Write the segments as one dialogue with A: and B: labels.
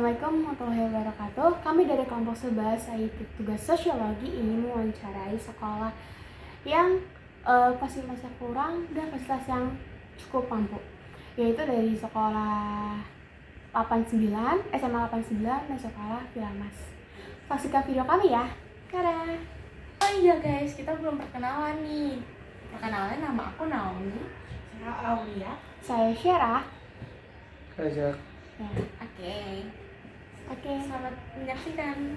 A: Assalamualaikum warahmatullahi wabarakatuh. Kami dari kelompok 11 IT Tugas Sosiologi ingin mewawancarai sekolah yang fasilitasnya kurang dan fasilitas yang cukup mampu, yaitu dari sekolah 89, SMA 89 dan sekolah Filamas. Saksikan video kami ya. Dadah.
B: Oh iya guys, kita belum perkenalan nih. Perkenalan, nama aku Naomi.
C: Saya Aulia.
A: Saya Syera.
D: Rajak.
B: Oke, selamat menyaksikan.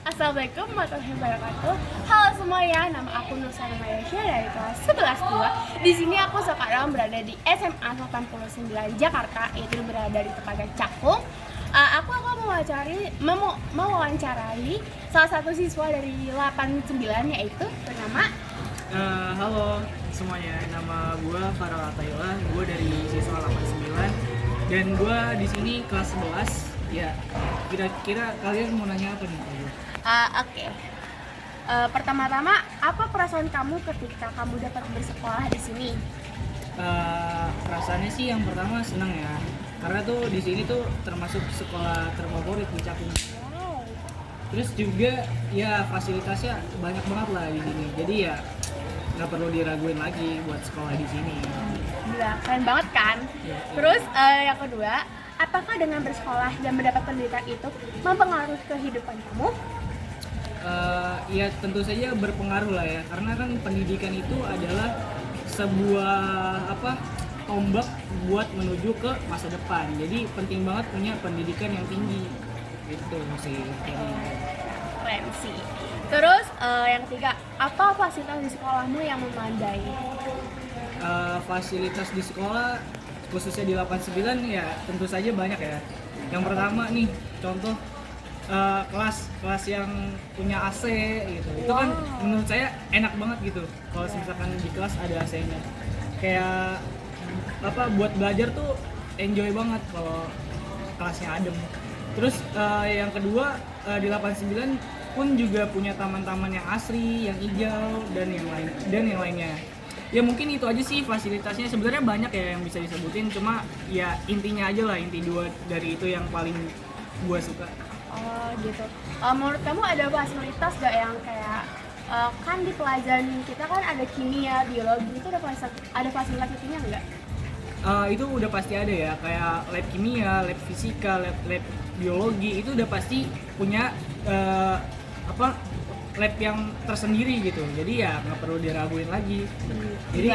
A: Assalamualaikum warahmatullahi wabarakatuh. Halo semuanya, nama aku Nusana Mayasya dari kelas 11-2. Di sini aku sekarang berada di SMA 89 Jakarta, yaitu berada di tepatnya Cakung. Aku akan mewawancarai salah satu siswa dari 89 yaitu bernama
D: Halo semuanya, nama gue Farah Atayla. Gue dari siswa 89 dan gue di sini kelas 11. Ya, kira-kira kalian mau nanya apa nih?
A: Oke. Pertama-tama, apa perasaan kamu ketika kamu dapat bersekolah di sini?
D: Perasaannya sih yang pertama senang ya, karena tuh di sini tuh termasuk sekolah terfavorit di Cakung.
A: Wow.
D: Terus juga ya fasilitasnya banyak banget lah di sini. Jadi ya nggak perlu diraguin lagi buat sekolah di sini.
A: Gila, keren banget kan?
D: Ya.
A: Terus yang kedua, apakah dengan bersekolah dan mendapat pendidikan itu mempengaruhi kehidupan kamu?
D: Ya tentu saja berpengaruh lah ya, karena kan pendidikan itu adalah sebuah tombak buat menuju ke masa depan. Jadi penting banget punya pendidikan yang tinggi gitu sih.
A: Keren sih. Terus yang ketiga, apa fasilitas di sekolahmu yang memadai?
D: Fasilitas di sekolah khususnya di 89 ya tentu saja banyak ya. Yang pertama nih contoh kelas yang punya AC gitu. Itu kan menurut saya enak banget gitu. Kalau misalkan di kelas ada AC-nya. Kayak buat belajar tuh enjoy banget kalau kelasnya adem. Terus yang kedua di 89 pun juga punya taman-taman yang asri, yang hijau dan yang lainnya. Ya mungkin itu aja sih fasilitasnya. Sebenarnya banyak ya yang bisa disebutin, cuma ya intinya aja lah, inti dua dari itu yang paling gue suka.
A: Oh gitu. Menurut kamu ada fasilitas gak yang kayak kan di pelajaran kita kan ada kimia, biologi, itu ada fasilitas itunya nggak?
D: Itu udah pasti ada ya, kayak lab kimia, lab fisika, lab biologi itu udah pasti punya lab yang tersendiri gitu. Jadi ya nggak perlu diraguin lagi. Jadi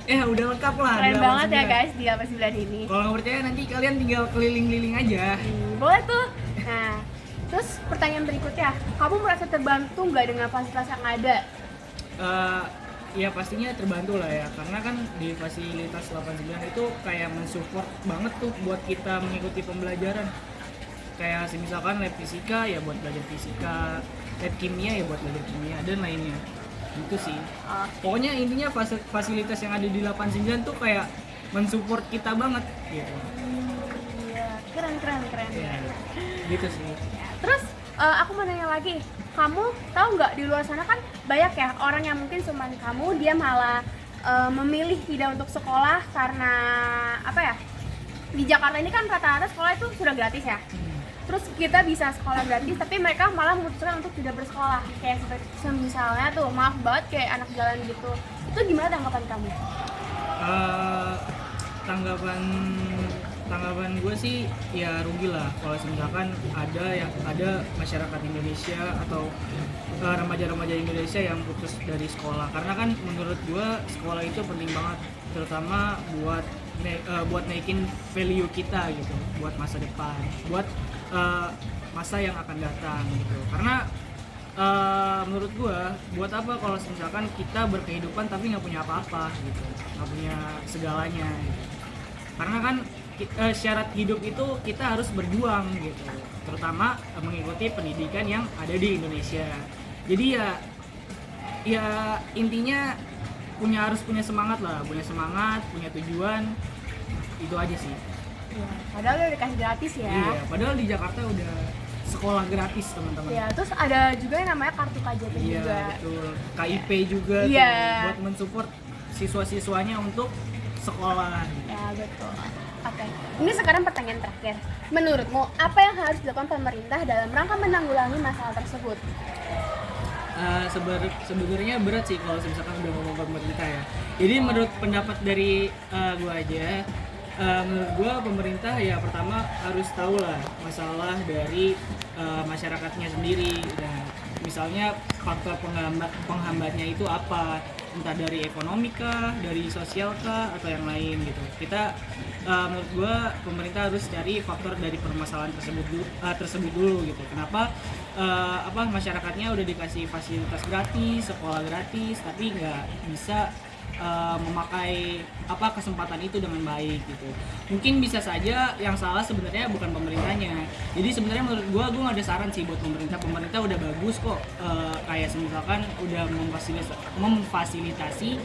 D: udah lengkap lah.
A: Keren banget ya guys di 89 ini.
D: Kalau nggak percaya nanti kalian tinggal keliling-keliling aja.
A: Boleh tuh. Nah, terus pertanyaan berikutnya, kamu merasa terbantu nggak dengan fasilitas yang ada?
D: Ya pastinya terbantu lah ya, karena kan di fasilitas 89 itu kayak mensupport banget tuh buat kita mengikuti pembelajaran. Kayak misalkan lab fisika ya buat belajar fisika, lab kimia ya buat belajar kimia dan lainnya. Gitu sih. Pokoknya intinya fasilitas yang ada di 89 tuh kayak mensupport kita banget gitu.
A: Iya, keren.
D: Ya, gitu sih.
A: Terus aku mau nanya lagi, kamu tahu nggak di luar sana kan banyak ya orang yang mungkin seumuran kamu dia malah memilih tidak untuk sekolah karena apa ya? Di Jakarta ini kan rata-rata sekolah itu sudah gratis ya. Terus kita bisa sekolah gratis, tapi mereka malah memutuskan untuk tidak bersekolah. Kayak misalnya tuh, maaf banget kayak anak jalan gitu. Itu gimana tanggapan kamu?
D: Tanggapan gue sih ya rugi lah kalau misalkan ada masyarakat Indonesia atau remaja-remaja Indonesia yang putus dari sekolah. Karena kan menurut gue sekolah itu penting banget, terutama buat naikin value kita gitu, buat masa depan, buat masa yang akan datang gitu. Karena menurut gua buat apa kalau misalkan kita berkehidupan tapi nggak punya apa-apa gitu, nggak punya segalanya gitu. Karena kan syarat hidup itu kita harus berjuang gitu, terutama mengikuti pendidikan yang ada di Indonesia. Jadi ya intinya harus punya semangat lah, punya tujuan, itu aja sih.
A: Ya, padahal udah dikasih gratis ya.
D: Iya, padahal di Jakarta udah sekolah gratis teman-teman.
A: Iya, terus ada juga yang namanya kartu KJP juga.
D: Iya, betul. KIP juga
A: Iya.
D: tuh, buat mensupport siswa-siswanya untuk sekolah.
A: Ya, betul. Oke, ini sekarang pertanyaan terakhir. Menurutmu, apa yang harus dilakukan pemerintah dalam rangka menanggulangi masalah tersebut?
D: Sebenarnya berat sih kalau misalkan udah ngomong pemerintah ya. Jadi menurut pendapat dari gua aja, menurut gua pemerintah ya pertama harus tahu lah masalah dari masyarakatnya sendiri. Dan misalnya faktor penghambatnya itu apa, entah dari ekonomi kah, dari sosial kah, atau yang lain gitu. Menurut gua pemerintah harus cari faktor dari permasalahan tersebut dulu gitu. Kenapa masyarakatnya udah dikasih fasilitas gratis, sekolah gratis, tapi nggak bisa memakai kesempatan itu dengan baik gitu. Mungkin bisa saja yang salah sebenarnya bukan pemerintahnya. Jadi sebenarnya menurut gue nggak ada saran sih buat pemerintah. Pemerintah udah bagus kok, kayak misalkan udah memfasilitasi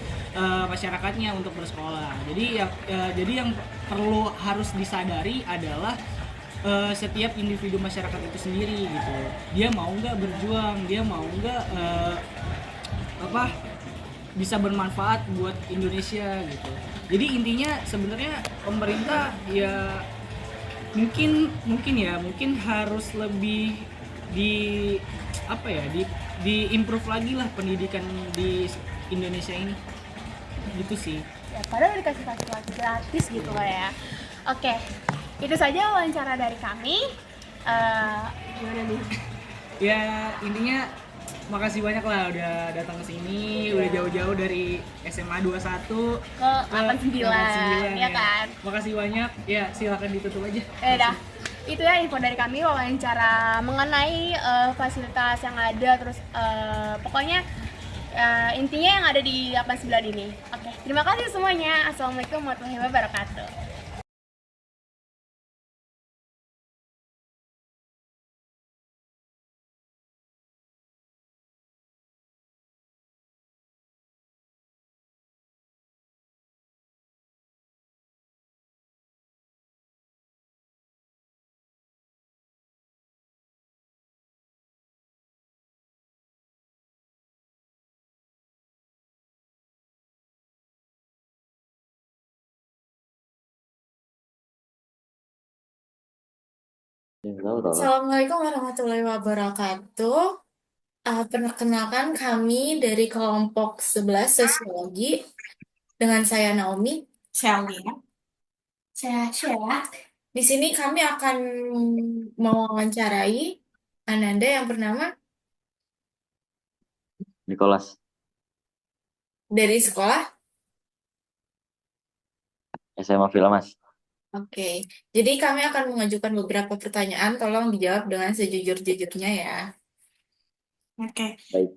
D: masyarakatnya untuk bersekolah. Jadi yang perlu harus disadari adalah setiap individu masyarakat itu sendiri gitu. Dia mau nggak berjuang, dia mau nggak bisa bermanfaat buat Indonesia gitu. Jadi intinya sebenarnya pemerintah ya mungkin harus lebih di di improve lagi lah pendidikan di Indonesia ini. Gitu sih.
A: Ya, padahal dikasih fasilitas gratis gitu lah ya. Oke, itu saja wawancara dari kami. Gimana nih?
D: Ya intinya makasih banyak lah udah datang ke sini, udah jauh-jauh dari SMA 21
A: Ke 89, ya kan?
D: Makasih banyak. Ya, silakan ditutup aja.
A: Dah. Itu ya info dari kami wawancara mengenai fasilitas yang ada, terus pokoknya intinya yang ada di 89 ini. Oke, terima kasih semuanya. Assalamualaikum warahmatullahi wabarakatuh.
B: Assalamualaikum warahmatullahi wabarakatuh. Perkenalkan kami dari kelompok 11 Sosiologi dengan saya Naomi. Saya Aulia. Saya Sheila. Di sini kami akan mewawancarai Ananda yang bernama
C: Nicholas,
B: dari sekolah.
C: SMA Filmas.
B: Oke, jadi kami akan mengajukan beberapa pertanyaan. Tolong dijawab dengan sejujur-jujurnya ya. Oke.
C: Baik.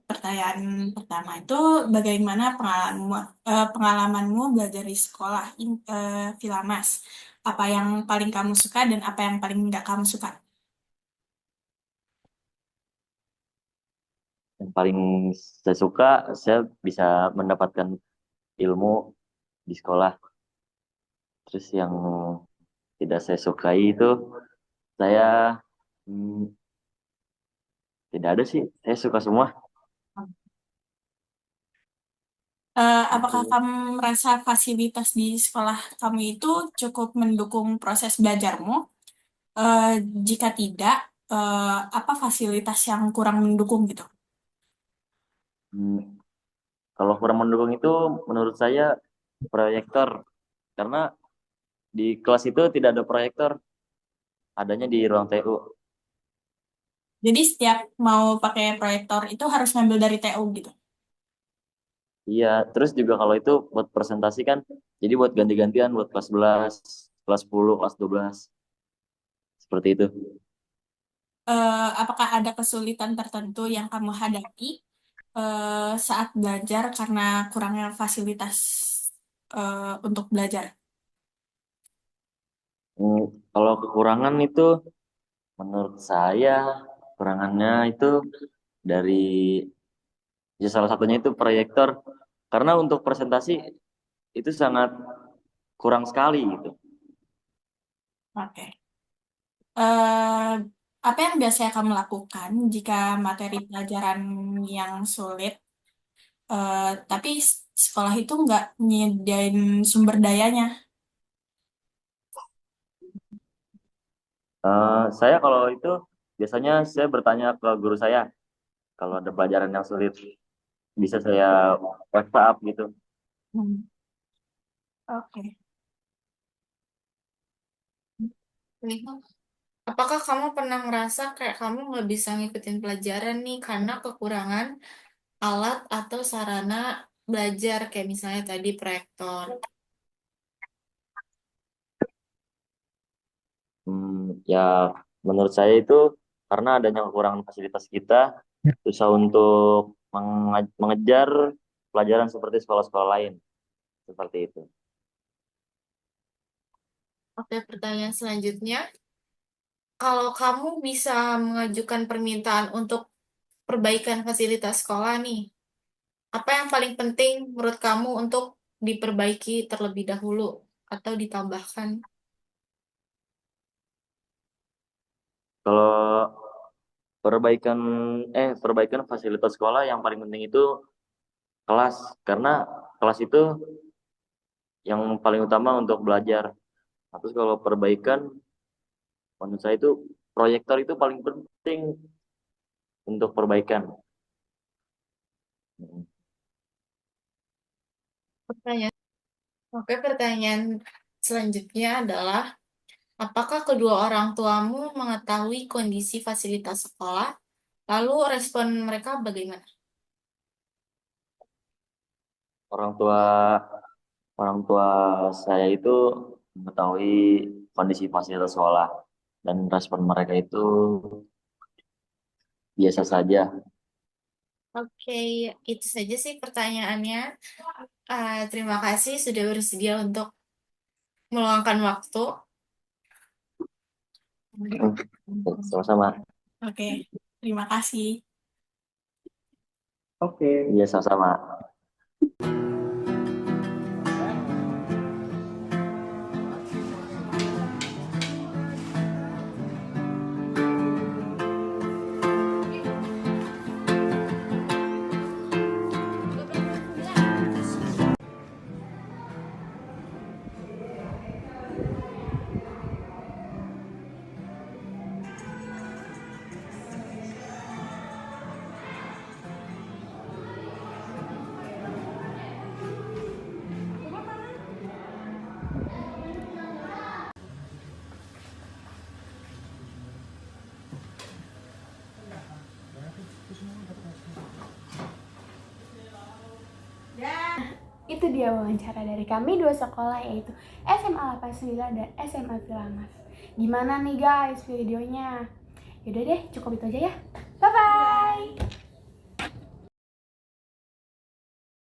B: Pertanyaan pertama itu bagaimana pengalamanmu belajar di sekolah Filmas? Apa yang paling kamu suka dan apa yang paling tidak kamu suka?
C: Yang paling saya suka, saya bisa mendapatkan ilmu di sekolah. Terus yang tidak saya sukai itu, saya tidak ada sih. Saya suka semua.
B: Apakah kamu merasa fasilitas di sekolah kamu itu cukup mendukung proses belajarmu? Jika tidak, apa fasilitas yang kurang mendukung gitu?
C: Kalau kurang mendukung itu, menurut saya proyektor. Karena di kelas itu tidak ada proyektor, adanya di ruang TU.
B: Jadi setiap mau pakai proyektor itu harus ngambil dari TU gitu?
C: Iya, terus juga kalau itu buat presentasi kan, jadi buat ganti-gantian buat kelas 11, kelas 10, kelas 12. Seperti itu.
B: Apakah ada kesulitan tertentu yang kamu hadapi saat belajar karena kurangnya fasilitas untuk belajar?
C: Kalau kekurangan itu, menurut saya, kekurangannya itu dari, ya salah satunya itu proyektor. Karena untuk presentasi itu sangat kurang sekali gitu.
B: Oke. Eh, apa yang biasanya kamu lakukan jika materi pelajaran yang sulit, tapi sekolah itu nggak nyediain sumber dayanya?
C: Saya kalau itu biasanya saya bertanya ke guru saya kalau ada pelajaran yang sulit, bisa saya WhatsApp gitu.
B: Hmm, Oke. Nih, apakah kamu pernah merasa kayak kamu nggak bisa ngikutin pelajaran nih karena kekurangan alat atau sarana belajar kayak misalnya tadi proyektor?
C: Ya, menurut saya itu karena adanya kekurangan fasilitas kita, susah untuk mengejar pelajaran seperti sekolah-sekolah lain, seperti itu.
B: Oke, pertanyaan selanjutnya. Kalau kamu bisa mengajukan permintaan untuk perbaikan fasilitas sekolah nih, apa yang paling penting menurut kamu untuk diperbaiki terlebih dahulu atau ditambahkan?
C: Kalau perbaikan perbaikan fasilitas sekolah yang paling penting itu kelas, karena kelas itu yang paling utama untuk belajar. Terus kalau perbaikan, menurut saya itu proyektor itu paling penting untuk perbaikan. Hmm.
B: Pertanyaan. Oke, pertanyaan selanjutnya adalah, apakah kedua orang tuamu mengetahui kondisi fasilitas sekolah? Lalu respon mereka bagaimana?
C: Orang tua orang tua saya itu mengetahui kondisi fasilitas sekolah dan respon mereka itu biasa saja.
B: Oke, itu saja sih pertanyaannya. Terima kasih sudah bersedia untuk meluangkan waktu.
C: Sama-sama.
B: Oke, terima kasih.
D: Oke.
C: Iya, sama-sama.
A: Itu dia wawancara dari kami dua sekolah, yaitu SMA 89 dan SMA Filamas. Gimana nih guys videonya? Yaudah deh, cukup itu aja ya.